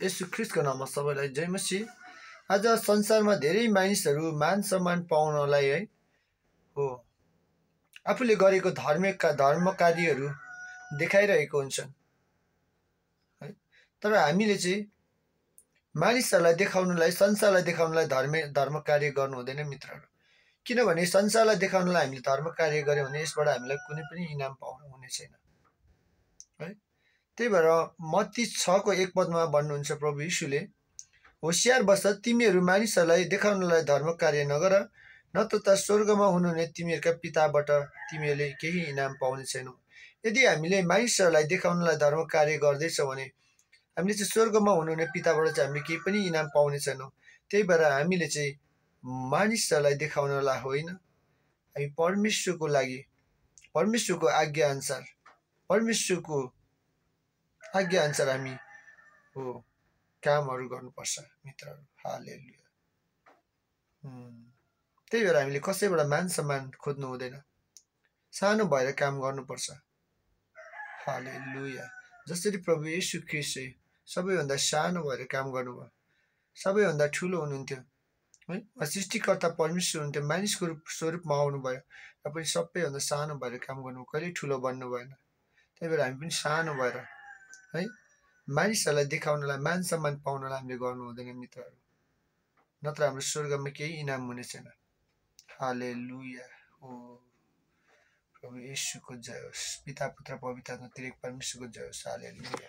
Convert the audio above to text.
येशू ख्रीष्टको नाममा सबैलाई जय मसीह। आज संसारमा धेरै मानिसहरू मान सम्मान पाउनलाई हो आफूले गरेको धर्म कार्यहरू देखाइरहेको हुन्छन् है। तर हामीले चाहिँ मानिसहरूलाई देखाउनलाई, संसारलाई देखाउनलाई धर्म कार्य गर्नु हुँदैन मित्रहरू। किनभने संसारलाई देखाउनलाई हामीले धर्म कार्य गर्यौँ भने यसबाट हामीलाई कुनै पनि इनाम पाउनु हुने छैन है। त्यही भएर मत्ती 6:1 भन्नुहुन्छ प्रभु यीशुले, होशियार बस, तिमीहरू मानिसहरूलाई देखाउनलाई धर्म कार्य नगर, नत्र त स्वर्गमा हुनुहुने तिमीहरूका पिताबाट तिमीहरूले केही इनाम पाउने छैनौ। यदि हामीले मानिसहरूलाई देखाउनलाई धर्म कार्य गर्दैछौँ भने हामीले चाहिँ स्वर्गमा हुनुहुने पिताबाट चाहिँ हामीले केही पनि इनाम पाउने छैनौँ। त्यही भएर हामीले चाहिँ मानिसहरूलाई देखाउनलाई होइन, हामी परमेश्वरको लागि, परमेश्वरको आज्ञा अनुसार हामी हो कामहरू गर्नुपर्छ मित्रहरू। हालेलुया। त्यही भएर हामीले कसैबाट मान सम्मान खोज्नु हुँदैन, सानो भएर काम गर्नुपर्छ। हालेलुया। जसरी प्रभु येशू ख्रीष्ट सबैभन्दा सानो भएर काम गर्नुभयो, सबैभन्दा ठुलो हुनुहुन्थ्यो है। सृष्टिकर्ता परमेश्वर हुनुहुन्थ्यो, मानिसको स्वरूपमा आउनुभयो र पनि सबैभन्दा सानो भएर काम गर्नुभयो, कहिले ठुलो बन्नु भएन। त्यही भएर हामी पनि सानो भएर है मानिसहरूलाई देखाउनलाई, मान सम्मान पाउनलाई हामीले गर्नु हुँदैन मित्रहरू, नत्र हाम्रो स्वर्गमा केही इनाम हुने छैन। हालेलुया। हो प्रभु येशूको जय होस्, पिता पुत्र पवित्र आत्मा त्रिएक परमेश्वरको जय होस्। हालेलुया।